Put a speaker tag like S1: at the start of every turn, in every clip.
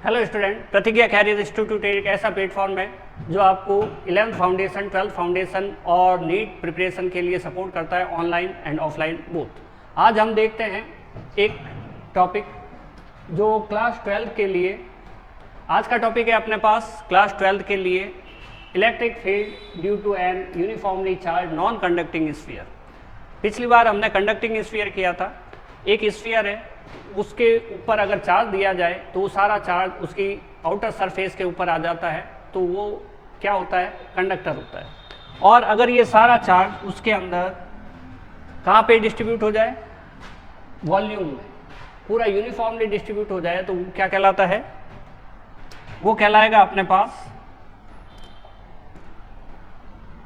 S1: Hello student, प्रतिज्ञा career institute एक ऐसा प्लेटफॉर्म है जो आपको 11th फाउंडेशन, 12th फाउंडेशन और नीट प्रिपरेशन के लिए सपोर्ट करता है, ऑनलाइन एंड ऑफलाइन बोथ। आज हम देखते हैं एक टॉपिक जो क्लास 12 के लिए, आज का टॉपिक है अपने पास क्लास 12 के लिए electric field due to an uniformly charge non conducting sphere. पिछली बार हमने कंडक्टिंग स्फीयर किया था। एक स्फीयर है, उसके ऊपर अगर चार्ज दिया जाए तो वो सारा चार्ज उसकी आउटर सरफेस के ऊपर आ जाता है, तो वो क्या होता है, कंडक्टर होता है। और अगर ये सारा चार्ज उसके अंदर कहाँ पे डिस्ट्रीब्यूट हो जाए, वॉल्यूम में पूरा यूनिफॉर्मली डिस्ट्रीब्यूट हो जाए, तो वो क्या कहलाता है, वो कहलाएगा अपने पास,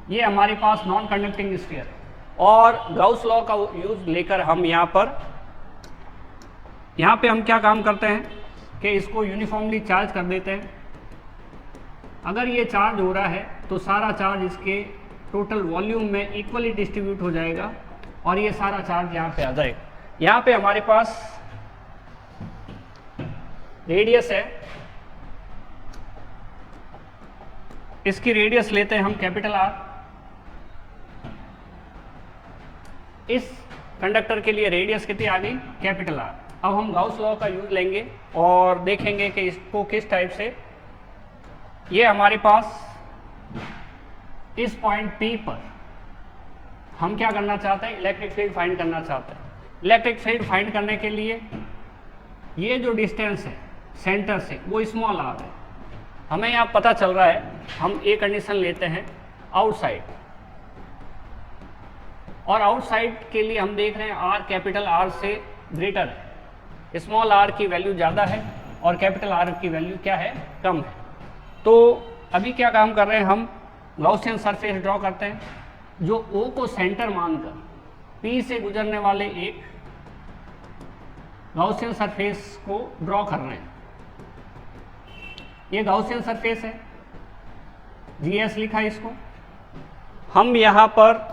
S1: ये हमारे पास नॉन कंडक्टिंग स्फीयर है। और गाउस लॉ का यूज लेकर हम यहाँ पे हम क्या काम करते हैं कि इसको यूनिफॉर्मली चार्ज कर देते हैं। अगर ये चार्ज हो रहा है तो सारा चार्ज इसके टोटल वॉल्यूम में इक्वली डिस्ट्रीब्यूट हो जाएगा और ये सारा चार्ज यहाँ पे आ जाएगा। यहाँ पे हमारे पास रेडियस है, इसकी रेडियस लेते हैं हम कैपिटल आर। इस कंडक्टर के लिए रेडियस कितनी आ गई, कैपिटल आर। अब हम गाउस लॉ का यूज लेंगे और देखेंगे कि इसको किस टाइप से, ये हमारे पास इस पॉइंट P पर हम क्या करना चाहते हैं, इलेक्ट्रिक फील्ड फाइंड करना चाहते हैं। इलेक्ट्रिक फील्ड फाइंड करने के लिए ये जो डिस्टेंस है सेंटर से वो स्मॉल आर है। हमें यहाँ पता चल रहा है, हम एक कंडीशन लेते हैं आउटसाइड, और आउटसाइड के लिए हम देख रहे हैं आर कैपिटल आर से ग्रेटर है, स्मॉल आर की वैल्यू ज़्यादा है और कैपिटल आर की वैल्यू क्या है, कम है। तो अभी क्या काम कर रहे हैं, हम गॉसियन सरफेस ड्रॉ करते हैं जो O को सेंटर मानकर P से गुजरने वाले एक गॉसियन सरफेस को ड्रॉ कर रहे हैं। ये गॉसियन सरफेस है, GS लिखा है इसको। हम यहाँ पर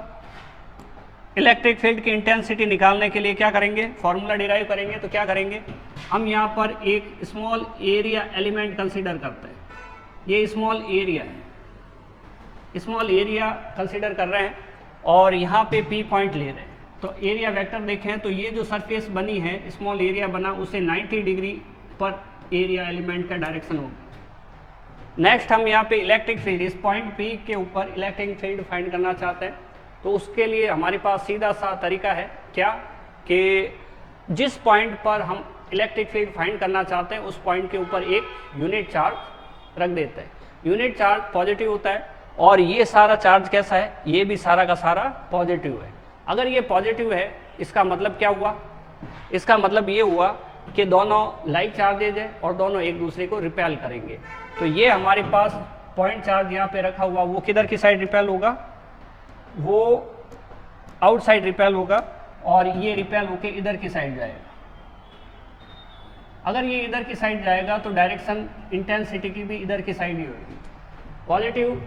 S1: इलेक्ट्रिक फील्ड की इंटेंसिटी निकालने के लिए क्या करेंगे, फॉर्मूला डिराइव करेंगे। तो क्या करेंगे, हम यहाँ पर एक स्मॉल एरिया एलिमेंट कंसीडर करते हैं। ये स्मॉल एरिया है, स्मॉल एरिया कंसीडर कर रहे हैं और यहाँ पे P पॉइंट ले रहे हैं। तो एरिया वेक्टर देखें तो ये जो सरफेस बनी है, स्मॉल एरिया बना, उसे 90 डिग्री पर एरिया एलिमेंट का डायरेक्शन होगा। नेक्स्ट हम यहाँ पे इलेक्ट्रिक फील्ड, इस पॉइंट P के ऊपर इलेक्ट्रिक फील्ड फाइंड करना चाहते हैं। तो उसके लिए हमारे पास सीधा सा तरीका है क्या, कि जिस पॉइंट पर हम इलेक्ट्रिक फील्ड फाइंड करना चाहते हैं उस पॉइंट के ऊपर एक यूनिट चार्ज रख देते हैं। यूनिट चार्ज पॉजिटिव होता है और ये सारा चार्ज कैसा है, ये भी सारा का सारा पॉजिटिव है। अगर ये पॉजिटिव है, इसका मतलब क्या हुआ, इसका मतलब ये हुआ कि दोनों लाइक चार्जेज है और दोनों एक दूसरे को रिपेल करेंगे। तो ये हमारे पास पॉइंट चार्ज यहाँ पे रखा हुआ, वो किधर की साइड रिपेल होगा, वो आउटसाइड रिपेल होगा और ये रिपेल होके इधर की साइड जाएगा। अगर ये इधर की साइड जाएगा तो डायरेक्शन इंटेंसिटी की भी इधर की साइड ही होगी। पॉजिटिव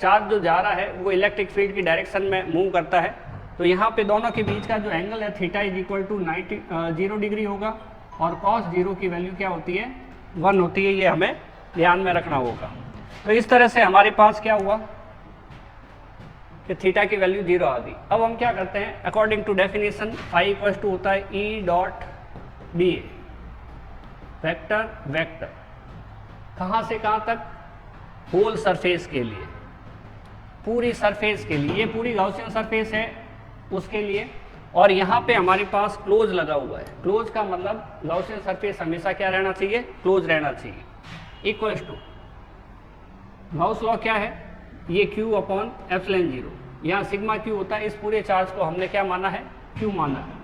S1: चार्ज जो जा रहा है वो इलेक्ट्रिक फील्ड की डायरेक्शन में मूव करता है। तो यहाँ पे दोनों के बीच का जो एंगल है theta is equal to 0 degree होगा और कॉस 0 की वैल्यू क्या होती है, 1 होती है। ये हमें ध्यान में रखना होगा। तो इस तरह से हमारे पास क्या हुआ कि थीटा की वैल्यू 0 आ गई। अब हम क्या करते हैं, according to definition phi equal to होता है E dot B A, vector vector, कहाँ से कहाँ तक, होल सरफेस के लिए, पूरी सरफेस के लिए। ये पूरी गॉसियन सरफेस है उसके लिए। और यहाँ पे हमारे पास क्लोज लगा हुआ है। क्लोज का मतलब गॉसियन सरफेस हमेशा क्या रहना चाहिए, क्लोज रहना चाहिए। इक्वल टू गाउस लॉ क्या है, ये Q अपॉन एप्सिलॉन 0, यहाँ सिग्मा Q होता है। इस पूरे चार्ज को हमने क्या माना है, Q माना है।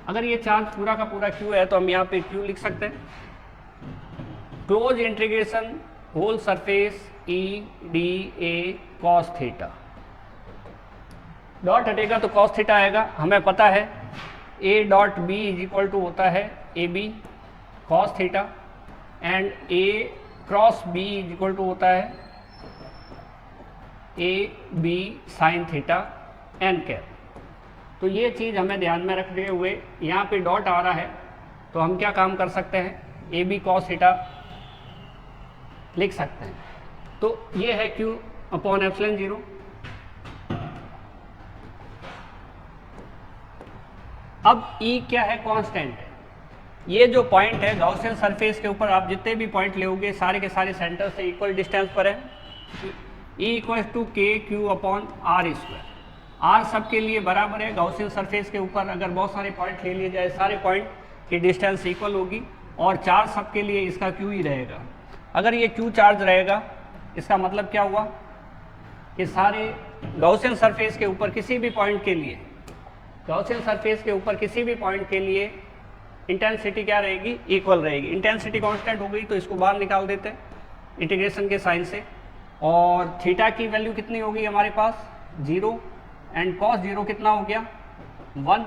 S1: अगर ये चार्ज पूरा का पूरा Q है तो हम यहाँ पे Q लिख सकते हैं। Close integration whole surface E dA cos theta, dot हटेगा तो कॉस थीटा आएगा। हमें पता है A dot B is equal to होता है AB cos theta and A cross B is equal to होता है AB sine theta n cap. तो ये चीज़ हमें ध्यान में रखते हुए यहाँ पे डॉट आ रहा है तो हम क्या काम कर सकते हैं, AB कॉस थीटा लिख सकते हैं। तो ये है Q अपॉन एप्सिलॉन 0। अब E क्या है? कांस्टेंट है। ये जो पॉइंट है गॉसियन सरफेस के ऊपर, आप जितने भी पॉइंट लोगे सारे के सारे सेंटर से इक्वल डिस्टेंस पर है। E equal to k q upon r square. R सबके लिए बराबर है। गॉसियन सरफेस के ऊपर अगर बहुत सारे पॉइंट ले लिए जाए, सारे पॉइंट की डिस्टेंस इक्वल होगी और चार्ज सबके लिए इसका क्यू ही रहेगा। अगर ये क्यू चार्ज रहेगा, इसका मतलब क्या हुआ कि सारे गॉसियन सरफेस के ऊपर किसी भी पॉइंट के लिए, गॉसियन सरफेस के ऊपर किसी भी पॉइंट के लिए इंटेंसिटी क्या रहेगी? इक्वल रहेगी। इंटेंसिटी कांस्टेंट हो गई तो इसको बाहर निकाल देते हैं इंटीग्रेशन के साइन से। और थीटा की वैल्यू कितनी होगी हमारे पास? 0। एंड कॉस 0 कितना हो गया? 1।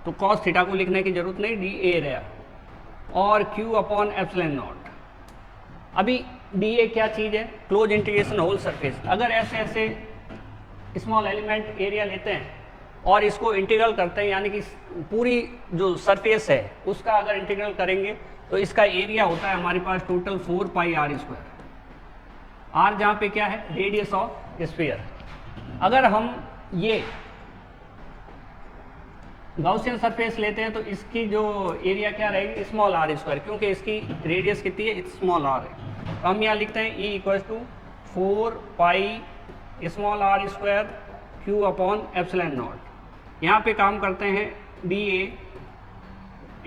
S1: तो कॉस थीटा को लिखने की जरूरत नहीं, डी ए रहा। और क्यू अपॉन एप्सिलॉन नॉट। अभी डी ए क्या चीज़ है? Close integration whole surface. अगर ऐसे ऐसे स्मॉल एलिमेंट एरिया लेते हैं और इसको इंटीग्रल करते हैं, यानी कि पूरी जो सरफेस है उसका अगर इंटीग्रल करेंगे तो इसका एरिया होता है हमारे पास total 4 pi r square. R जहाँ पे क्या है? Radius of sphere. अगर हम ये गॉसियन सरफेस लेते हैं तो इसकी जो एरिया क्या रहेगी? स्मॉल आर स्क्वायर, क्योंकि इसकी रेडियस कितनी है? स्मॉल आर है। तो हम यहाँ लिखते हैं E equal to 4 pi small r square q upon epsilon naught. यहाँ पे काम करते हैं d A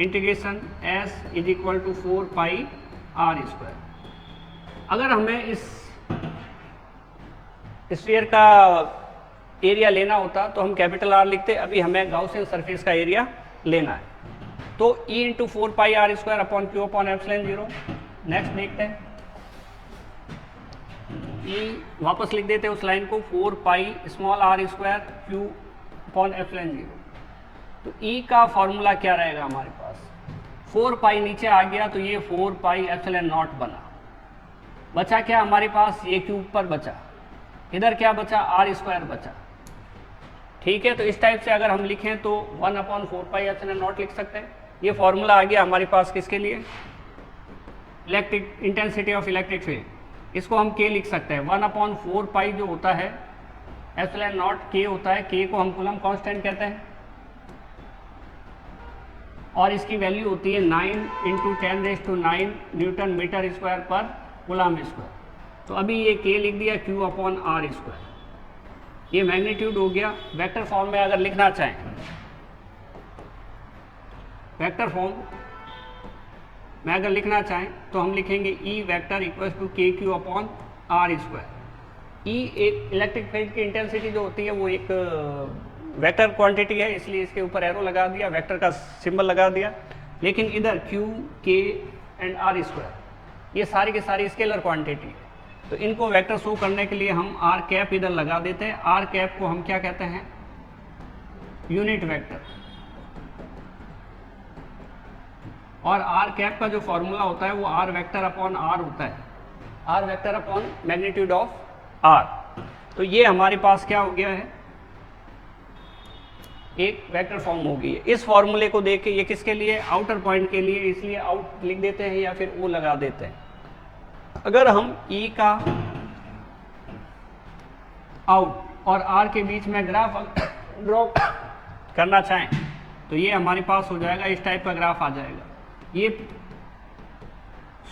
S1: integration s is equal to 4 pi r square. अगर हमें इस स्फीयर का एरिया लेना होता तो हम कैपिटल आर लिखते। अभी हमें गॉसियन सरफेस का एरिया लेना है, तो E into 4 pi r square upon q upon epsilon 0। Next देखते हैं, E वापस लिख देते हैं उस लाइन को, 4 pi small r square q upon epsilon 0। तो E का फॉर्मूला क्या रहेगा हमारे पास? 4 पाई नीचे आ गया तो ये 4 पाई एप्सिलॉन नॉट बना। बचा क्या हमारे पास? ये क्यूब पर बचा। इधर क्या बचा? आर स्क्वायर बचा। ठीक है, तो इस टाइप से अगर हम लिखें तो 1 अपॉन 4 पाई एप्सिलॉन नॉट लिख सकते हैं। ये फॉर्मूला आ गया हमारे पास किसके लिए? Electric intensity of electric field. इसको हम के लिख सकते हैं। 1 अपॉन 4 पाई जो होता है एप्सिलॉन नॉट के होता है। के को हम कूलम कांस्टेंट कहते हैं और इसकी वैल्यू होती है 9 इंटू 10⁹ न्यूटन मीटर स्क्वायर पर कूलम स्क्वायर। तो अभी ये के लिख दिया क्यू अपॉन आर स्क्वायर। ये मैग्नीट्यूड हो गया। वेक्टर फॉर्म में अगर लिखना चाहें, वेक्टर फॉर्म में अगर लिखना चाहें तो हम लिखेंगे E vector equal to k q upon r square. E एक इलेक्ट्रिक फील्ड की इंटेंसिटी जो होती है वो एक वेक्टर क्वांटिटी है, इसलिए इसके ऊपर एरो लगा दिया, वेक्टर का सिंबल लगा दिया। लेकिन इधर Q, K and r square ये सारी के सारी स्केलर क्वांटिटी है। तो इनको वेक्टर शो करने के लिए हम आर कैप इधर लगा देते हैं। आर कैप को हम क्या कहते हैं? Unit vector. और आर कैप का जो फॉर्मूला होता है वो आर वेक्टर अपॉन आर होता है, r vector upon magnitude of r. तो ये हमारे पास क्या हो गया है? एक वेक्टर फॉर्म हो गई है। इस फॉर्मूले को देख के ये किसके लिए? आउटर पॉइंट के लिए, इसलिए आउट लिख देते हैं या फिर वो लगा देते हैं। अगर हम E का आउट और R के बीच में ग्राफ ड्रॉ करना चाहें तो ये हमारे पास हो जाएगा, इस टाइप का ग्राफ आ जाएगा। ये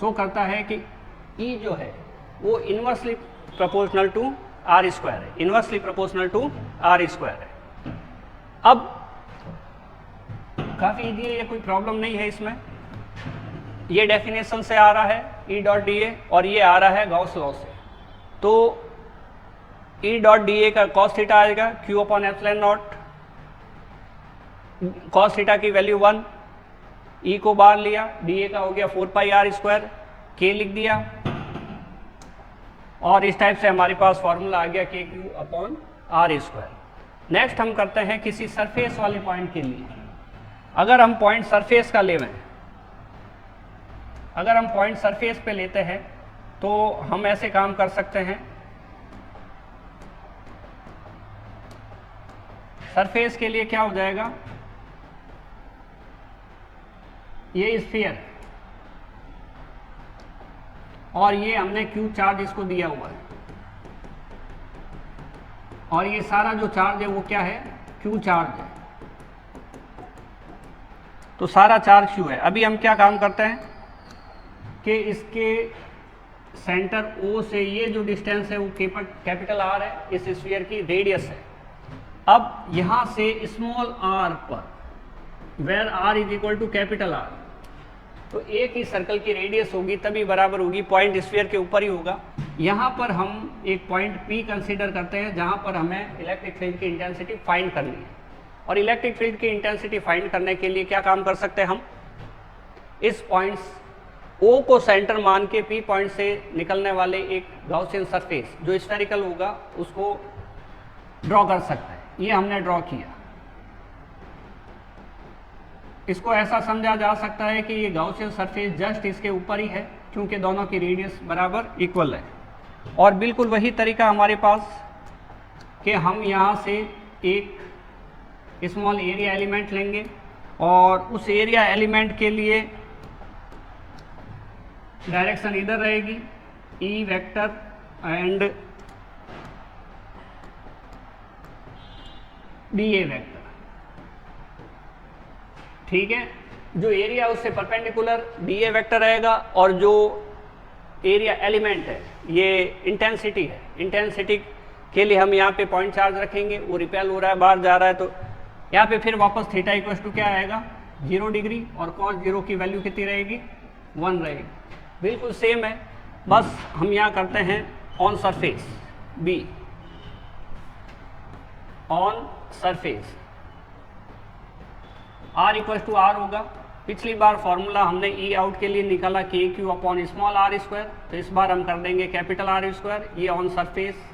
S1: शो करता है कि E जो है वो inversely proportional to R square है, inversely proportional to R square है। अब काफ़ी इजी है, ये कोई प्रॉब्लम नहीं है इसमें। ये डेफिनेशन से आ रहा है E डॉट डी ए और ये आ रहा है गॉस लॉ से। तो E डॉट डी ए का कॉस थीटा आएगा Q upon epsilon not. Cos theta की वैल्यू 1, E को बाहर लिया, डी ए का हो गया 4 पाई आर स्क्वायर, के लिख दिया और इस टाइप से हमारे पास फॉर्मूला आ गया k q upon r square. Next हम करते हैं किसी सरफेस वाले पॉइंट के लिए। अगर हम पॉइंट सरफेस का लेवें, अगर हम पॉइंट सरफेस पे लेते हैं तो हम ऐसे काम कर सकते हैं। सरफेस के लिए क्या हो जाएगा? ये स्फीयर, और ये हमने Q चार्ज इसको दिया हुआ है, और ये सारा जो चार्ज है वो क्या है, Q चार्ज है। तो सारा चार्ज Q है। अभी हम क्या काम करते हैं कि इसके सेंटर O से ये जो डिस्टेंस है वो कैपिटल R है, इस स्फीयर की रेडियस है। अब यहाँ से स्मॉल r पर, where r is equal to capital R, तो एक ही सर्कल की रेडियस होगी तभी बराबर होगी, पॉइंट स्फीयर के ऊपर ही होगा। यहाँ पर हम एक पॉइंट P कंसीडर करते हैं जहाँ पर हमें इलेक्ट्रिक फील्ड की इंटेंसिटी फाइंड करनी है। और इलेक्ट्रिक फील्ड की इंटेंसिटी फाइंड करने के लिए क्या काम कर सकते हैं हम, इस पॉइंट्स O को सेंटर मान के P पॉइंट से निकलने वाले एक गॉसियन सरफेस जो स्फेरिकल होगा उसको ड्रॉ कर सकते हैं। ये हमने ड्रॉ किया। इसको ऐसा समझा जा सकता है कि ये गॉसियन सरफेस जस्ट इसके ऊपर ही है, क्योंकि दोनों की रेडियस बराबर इक्वल है। और बिल्कुल वही तरीका हमारे पास कि हम यहाँ से एक स्मॉल एरिया एलिमेंट लेंगे और उस एरिया एलिमेंट के लिए डायरेक्शन इधर रहेगी E vector and DA vector, ठीक है। जो एरिया उससे परपेंडिकुलर DA वेक्टर रहेगा और जो एरिया एलिमेंट है ये इंटेंसिटी है। इंटेंसिटी के लिए हम यहाँ पे पॉइंट चार्ज रखेंगे, वो रिपेल हो रहा है, बाहर जा रहा है, तो यहाँ पे फिर वापस थीटा इक्वल टू क्या आएगा, 0 डिग्री, और cos 0 की वैल्यू कितनी रहेगी, 1 रहेगी। बिल्कुल सेम है, बस हम यहाँ करते हैं on surface B, on surface R equal to R होगा। पिछली बार फॉर्मूला हमने E आउट के लिए निकाला KQ upon small r square, तो इस बार हम कर देंगे कैपिटल R स्क्वायर। ये ऑन सरफेस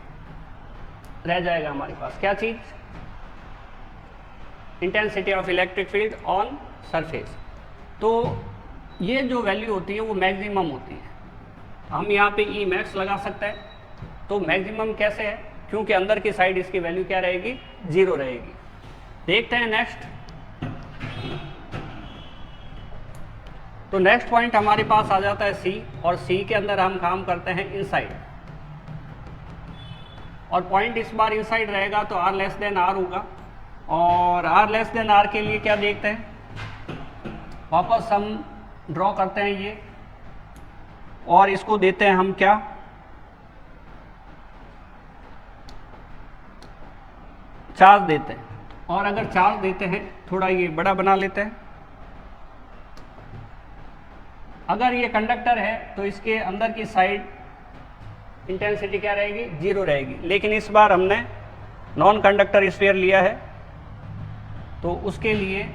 S1: रह जाएगा हमारे पास क्या चीज, intensity of electric field on surface. तो ये जो वैल्यू होती है वो मैक्सिमम होती है। हम यहाँ पे E मैक्स लगा सकते हैं। तो मैक्सिमम कैसे है, क्योंकि अंदर की साइड इसकी वैल्यू क्या रहेगी, 0 रहेगी। देखते हैं नेक्स्ट। तो नेक्स्ट पॉइंट हमारे पास आ जाता है C, और C के अंदर हम काम करते हैं इनसाइड, और पॉइंट इस बार इनसाइड रहेगा तो R लेस देन R होगा। और R लेस देन R के लिए क्या देखते हैं, वापस हम ड्रॉ करते हैं ये, और इसको देते हैं हम क्या, चार्ज देते हैं। और अगर चार्ज देते हैं, थोड़ा ये बड़ा बना लेते हैं, अगर ये कंडक्टर है तो इसके अंदर की साइड इंटेंसिटी क्या रहेगी, 0 रहेगी। लेकिन इस बार हमने नॉन कंडक्टर स्फीयर लिया है, तो उसके लिए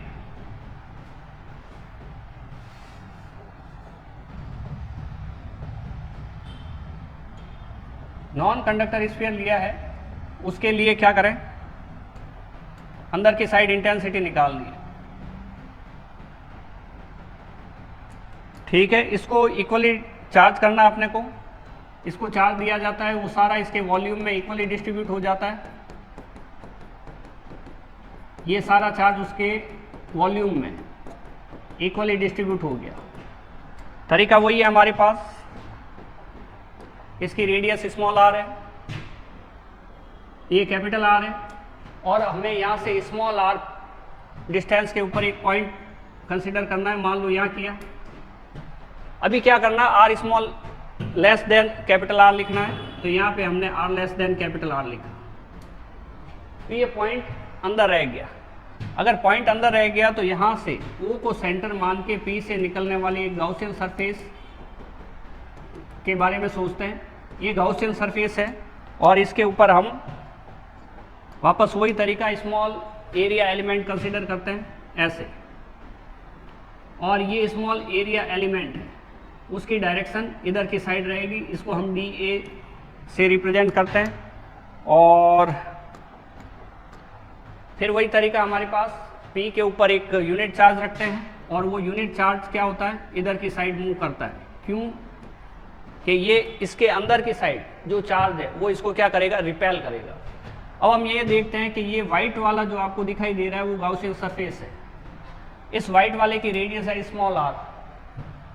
S1: नॉन कंडक्टर स्फीयर लिया है, उसके लिए क्या करें, अंदर की साइड इंटेंसिटी निकालनी है, ठीक है। इसको इक्वली चार्ज करना है अपने को। इसको चार्ज दिया जाता है, वो सारा इसके वॉल्यूम में इक्वली डिस्ट्रीब्यूट हो जाता है। ये सारा चार्ज उसके वॉल्यूम में इक्वली डिस्ट्रीब्यूट हो गया। तरीका वही है हमारे पास। इसकी रेडियस स्मॉल r है, ये कैपिटल R है, और हमें यहाँ से स्मॉल r डिस्टेंस के ऊपर एक पॉइंट कंसीडर करना है। मान लो यहाँ किया। अभी क्या करना है, r small less than capital R लिखना है, तो यहाँ पे हमने r less than capital R लिखा। तो ये पॉइंट अंदर रह गया। अगर पॉइंट अंदर रह गया तो यहाँ से O को सेंटर मान के P से निकलने वाली एक गॉसियन सरफेस के बारे में सोचते हैं। ये गॉसियन सरफेस है, और इसके ऊपर हम वापस वही तरीका स्मॉल एरिया एलिमेंट कंसीडर करते हैं ऐसे, और ये स्मॉल एरिया एलिमेंट है, उसकी डायरेक्शन इधर की साइड रहेगी। इसको हम DA से रिप्रेजेंट करते हैं, और फिर वही तरीका हमारे पास P के ऊपर एक यूनिट चार्ज रखते हैं, और वो यूनिट चार्ज क्या होता है, इधर की साइड मूव करता है। क्यों कि ये इसके अंदर की साइड जो चार्ज है वो इसको क्या करेगा, रिपेल करेगा। अब हम ये देखते हैं कि ये वाइट वाला जो आपको दिखाई दे रहा है वो गॉसियन सरफेस है। इस वाइट वाले की रेडियस है स्मॉल r,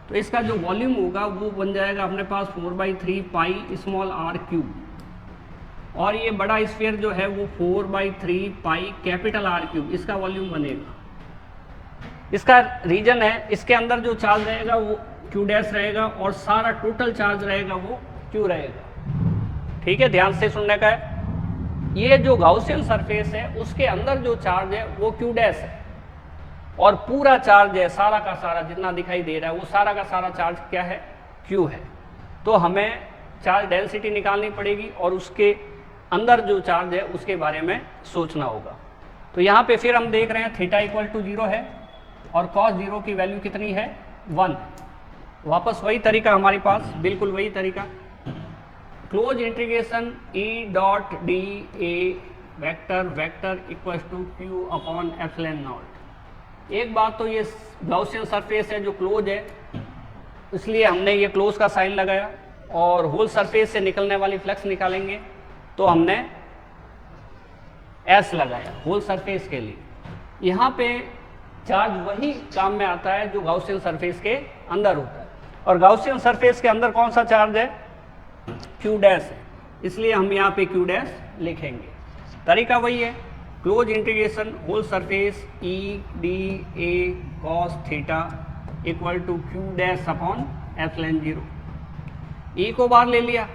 S1: तो इसका जो वॉल्यूम होगा वो बन जाएगा अपने पास 4/3 पाई स्मॉल आर क्यूब, और ये बड़ा स्फीयर जो है वो 4/3 पाई कैपिटल आर क्यूब, इसका वॉल्यूम बनेगा। इसका रीजन है, इसके अंदर जो चार्ज रहेगा वो क्यू डैश रहेगा और सारा टोटल चार्ज रहेगा वो क्यू रहेगा। ठीक है, ध्यान से सुनने का है। ये जो गाउसियन सरफेस है उसके अंदर जो चार्ज है वो क्यू डैश है, और पूरा चार्ज है सारा का सारा जितना दिखाई दे रहा है वो सारा का सारा चार्ज क्या है, क्यू है। तो हमें चार्ज डेंसिटी निकालनी पड़ेगी और उसके अंदर जो चार्ज है उसके बारे में सोचना होगा। तो यहाँ पे फिर हम देख रहे हैं थीटा इक्वल टू 0 है और कॉस 0 की वैल्यू कितनी है, 1। वापस वही तरीका हमारे पास, बिल्कुल वही तरीका, close integration E dot d A vector vector equal to q upon epsilon naught. एक बात तो ये गाउसियन सरफेस है जो क्लोज है, इसलिए हमने ये क्लोज का साइन लगाया, और होल सरफेस से निकलने वाली फ्लक्स निकालेंगे तो हमने एस लगाया होल सरफेस के लिए। यहाँ पे चार्ज वही काम में आता है जो गाउसियन सरफेस के अंदर होता है, और गाउसियन सरफेस के अंदर कौन सा चार्ज है, क्यू डैश है, इसलिए हम यहाँ पे क्यू डैश लिखेंगे। तरीका वही है, close integration whole surface E d A cos theta equal to q dash upon epsilon 0। E को बाहर ले लिया,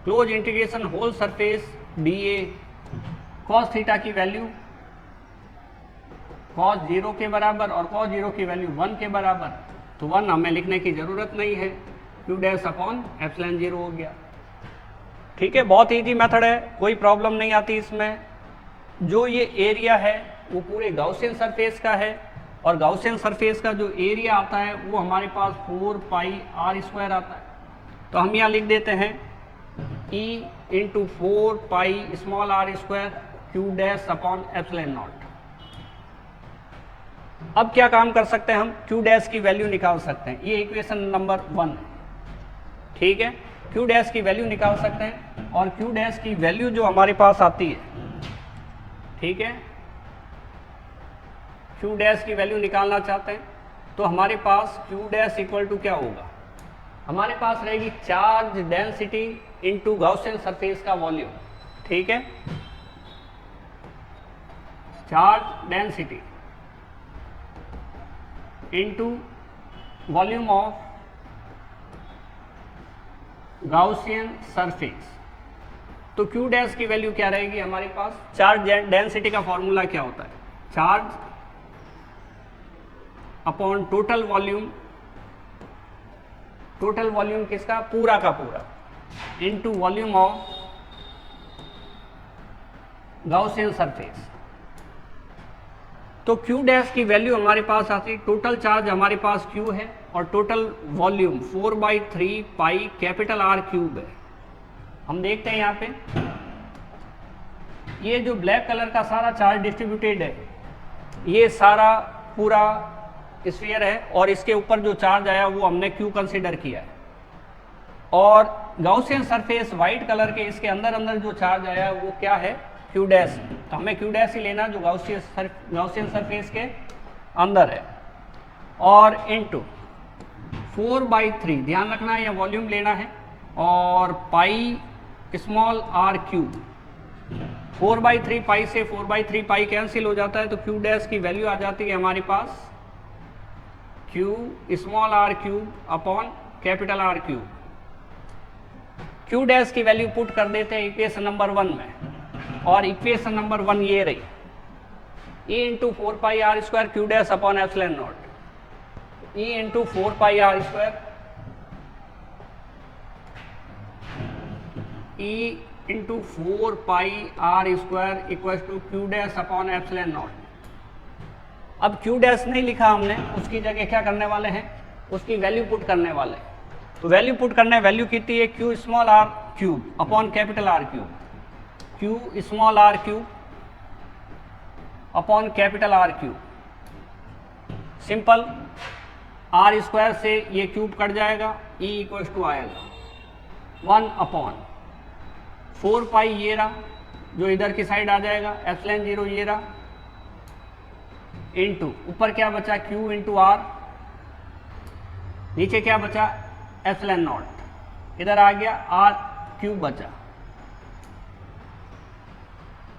S1: close integration whole surface d A cos theta की वैल्यू कॉस 0 के बराबर और कॉस 0 की वैल्यू 1 के बराबर, तो 1 हमें लिखने की जरूरत नहीं है, क्यू डैश अपॉन एप्सिलॉन 0 हो गया। ठीक है, बहुत इजी मेथड है, कोई प्रॉब्लम नहीं आती इसमें। जो ये एरिया है वो पूरे गाउसियन सरफेस का है, और गाउसियन सरफेस का जो एरिया आता है वो हमारे पास 4 पाई आर स्क्वायर आता है। तो हम यहाँ लिख देते हैं E into 4 pi small r square q dash upon epsilon naught. अब क्या काम कर सकते हैं हम, क्यू डैश की वैल्यू निकाल सकते हैं, ये इक्वेशन नंबर 1 है। ठीक है, क्यू डैश की वैल्यू निकाल सकते हैं, और क्यू डैश की वैल्यू जो हमारे पास आती है, ठीक है, क्यू डैश की वैल्यू निकालना चाहते हैं तो हमारे पास क्यू डैश इक्वल टू क्या होगा, हमारे पास रहेगी charge density into Gaussian surface का वॉल्यूम। ठीक है, charge density into volume of Gaussian surface. तो क्यू डैश की वैल्यू क्या रहेगी हमारे पास, चार्ज डेंसिटी का फॉर्मूला क्या होता है, charge upon total volume, total volume किसका, पूरा का पूरा, into volume of Gaussian surface. तो क्यू डैश की वैल्यू हमारे पास आती है, टोटल चार्ज हमारे पास क्यू है और total volume 4/3 pi capital R cube है। हम देखते हैं यहाँ पे ये जो ब्लैक कलर का सारा चार्ज डिस्ट्रीब्यूटेड है, ये सारा पूरा स्फीयर है, और इसके ऊपर जो चार्ज आया वो हमने क्यू कंसिडर किया है, और गाउसियन सरफेस वाइट कलर के इसके अंदर अंदर जो चार्ज आया वो क्या है, क्यू डैश। तो हमें क्यू डैश ही लेना जो गाउसियन सरफेस के अंदर है, और इनटू 4/3, ध्यान रखना है, यह वॉल्यूम लेना है, और pi small are cube. 4/3 pi से 4/3 पाई कैंसिल हो जाता है, तो क्यू डैश की वैल्यू आ जाती है हमारे पास Q small are cube upon capital are cube. Q dash की वैल्यू पुट कर देते हैं इक्वेशन नंबर 1 में, और इक्वेशन नंबर 1 ये रही, E into 4 pi r square q dash upon epsilon naught, E into 4 pi r square, E into 4 pi r square equal to q dash upon epsilon naught. अब q dash नहीं लिखा हमने, उसकी जगह क्या करने वाले हैं, उसकी वैल्यू पुट करने वाले हैं। तो वैल्यू पुट करने, वैल्यू कितनी है, q small are cube upon capital are cube, q small are cube upon capital are cube. Simple, r square से ये क्यूब कट जाएगा, E इक्वल टू आएगा 1 अपॉन 4 पाई ये रहा, जो इधर की साइड आ जाएगा, एप्सिलॉन 0 ये रहा, इनटू ऊपर क्या बचा, Q इंटू आर नीचे क्या बचा, एप्सिलॉन नॉट, इधर आ गया आर क्यूब बचा।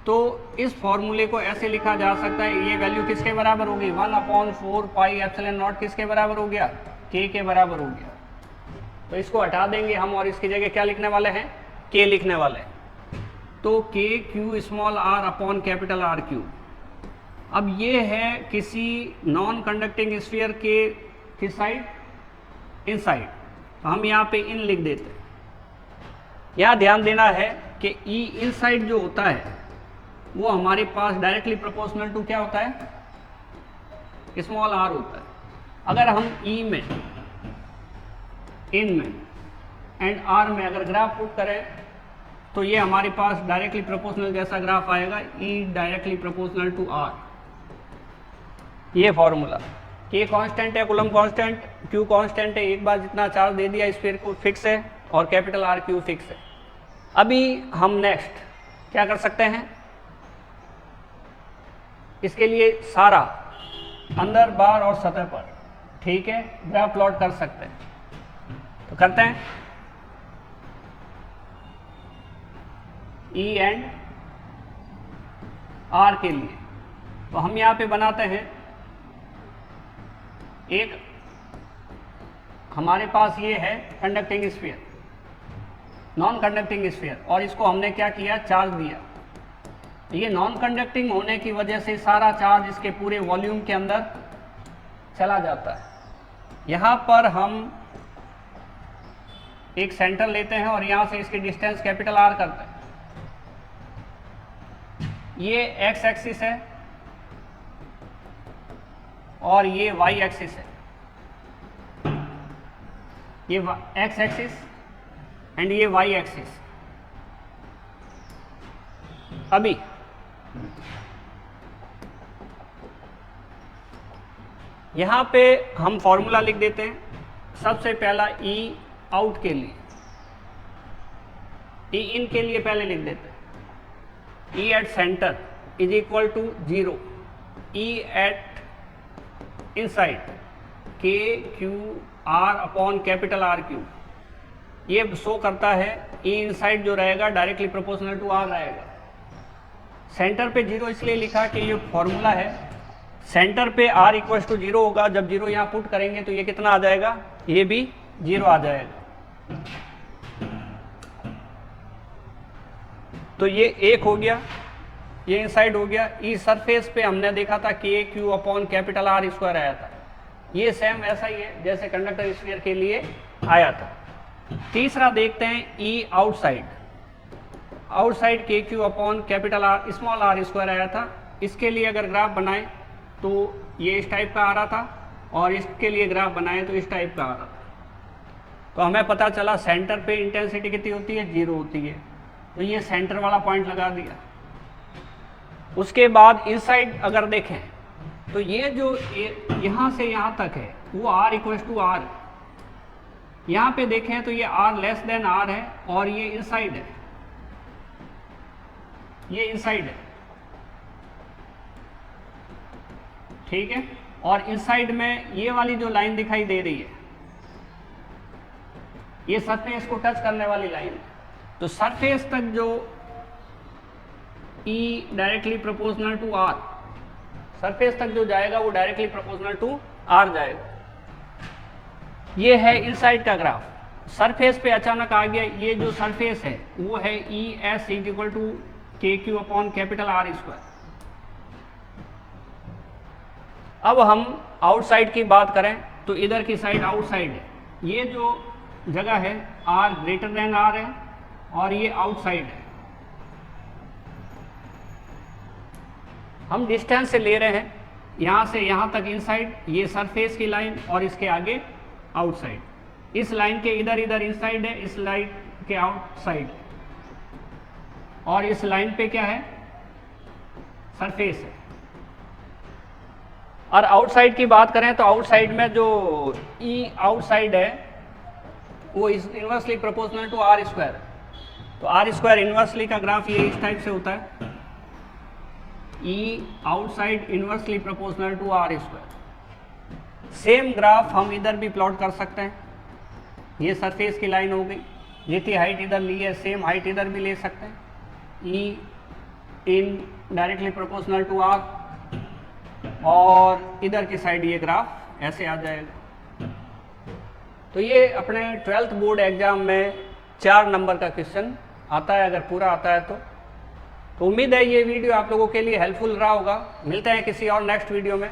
S1: तो इस फॉर्मूले को ऐसे लिखा जा सकता है, ये वैल्यू किसके बराबर होगी, 1/4 पाई एप्सिलॉन नॉट किसके बराबर हो गया, के बराबर हो गया। तो इसको हटा देंगे हम और इसकी जगह क्या लिखने वाले हैं, के लिखने वाले हैं। तो k q small r upon capital are cube. अब ये है किसी नॉन कंडक्टिंग स्फीयर के किस साइड, इन साइड, तो हम यहाँ पे इन लिख देते हैं। यहाँ ध्यान देना है कि ई इन साइड जो होता है वो हमारे पास डायरेक्टली प्रोपोर्शनल टू क्या होता है, स्मॉल आर होता है। अगर हम ई में, इन में एंड आर में अगर ग्राफ पुट करें तो ये हमारे पास डायरेक्टली प्रोपोर्शनल जैसा ग्राफ आएगा, E directly proportional to r. ये फॉर्मूला, के कांस्टेंट है, कूलम कांस्टेंट, क्यू कांस्टेंट है, एक बार जितना चार्ज दे दिया स्फीयर को फिक्स है, और कैपिटल आर क्यू फिक्स है। अभी हम नेक्स्ट क्या कर सकते हैं, इसके लिए सारा अंदर बार और सतह पर, ठीक है, ग्राफ प्लॉट कर सकते हैं। तो करते हैं, ई एंड आर के लिए तो हम यहाँ पे बनाते हैं एक, हमारे पास ये है conducting sphere, non conducting sphere, और इसको हमने क्या किया, चार्ज दिया। ये नॉन कंडक्टिंग होने की वजह से सारा चार्ज इसके पूरे वॉल्यूम के अंदर चला जाता है। यहाँ पर हम एक सेंटर लेते हैं और यहाँ से इसकी डिस्टेंस कैपिटल आर करते हैं। ये एक्स एक्सिस है और ये वाई एक्सिस है, ये एक्स एक्सिस एंड ये वाई एक्सिस। अभी यहां पे हम फॉर्मूला लिख देते हैं। सबसे पहला ई आउट के लिए, ई इन के लिए पहले लिख देते हैं, E at centre is equal to 0, E at inside के Q R upon capital R Q. ये शो करता है ई इनसाइड जो रहेगा डायरेक्टली प्रोपोर्शनल टू आर रहेगा। सेंटर पे 0 इसलिए लिखा कि ये फॉर्मूला है, सेंटर पे r इक्वल टू 0 होगा। जब 0 यहाँ पुट करेंगे तो ये कितना आ जाएगा, ये भी 0 आ जाएगा। तो ये एक हो गया, ये इनसाइड हो गया। ई सरफेस पे हमने देखा था के q upon capital are square आया था, ये सेम ऐसा ही है जैसे कंडक्टर स्फीयर के लिए आया था। तीसरा देखते हैं E outside, outside k q upon capital r small r square आया था। इसके लिए अगर ग्राफ बनाएं तो ये इस टाइप का आ रहा था, और इसके लिए ग्राफ बनाएं तो इस टाइप का आ रहा था। तो हमें पता चला सेंटर पे इंटेंसिटी कितनी होती है, 0 होती है। तो ये सेंटर वाला पॉइंट लगा दिया। उसके बाद इनसाइड अगर देखें तो ये जो यहाँ से यहाँ तक है वो r इक्वल टू आर। यहाँ पे देखें तो ये r लेस देन r है और ये इनसाइड है, ये इनसाइड है, ठीक है। और इनसाइड में ये वाली जो लाइन दिखाई दे रही है ये सरफेस को टच करने वाली लाइन है। तो सरफेस तक जो E directly proportional to R, surface तक जो जाएगा वो डायरेक्टली प्रोपोर्शनल टू R जाएगा। ये है इनसाइड का ग्राफ। सरफेस पे अचानक आ गया, ये जो सरफेस है वो है E S equal to k q upon capital are square. अब हम आउटसाइड की बात करें तो इधर की साइड आउटसाइड है। ये जो जगह है आर ग्रेटर देन आर है और ये आउटसाइड है। हम डिस्टेंस से ले रहे हैं यहाँ से यहाँ तक इनसाइड, ये सरफेस की लाइन और इसके आगे आउटसाइड। इस लाइन के इधर इधर इनसाइड है, इस लाइन के आउटसाइड, और इस लाइन पे क्या है, सरफेस है। और आउटसाइड की बात करें तो आउटसाइड में जो ई आउटसाइड है वो inversely proportional to R square. तो आर स्क्वायर इनवर्सली का ग्राफ ये इस टाइप से होता है, E outside inversely proportional to R square. Same graph हम इधर भी प्लॉट कर सकते हैं। ये सरफेस की लाइन हो गई, जितनी हाइट इधर ली है सेम हाइट इधर भी ले सकते हैं। E in directly proportional to R, और इधर की साइड ये ग्राफ ऐसे आ जाएगा। तो ये अपने 12th बोर्ड एग्जाम में 4 नंबर का क्वेश्चन आता है, अगर पूरा आता है तो उम्मीद है ये वीडियो आप लोगों के लिए हेल्पफुल रहा होगा। मिलते हैं किसी और नेक्स्ट वीडियो में।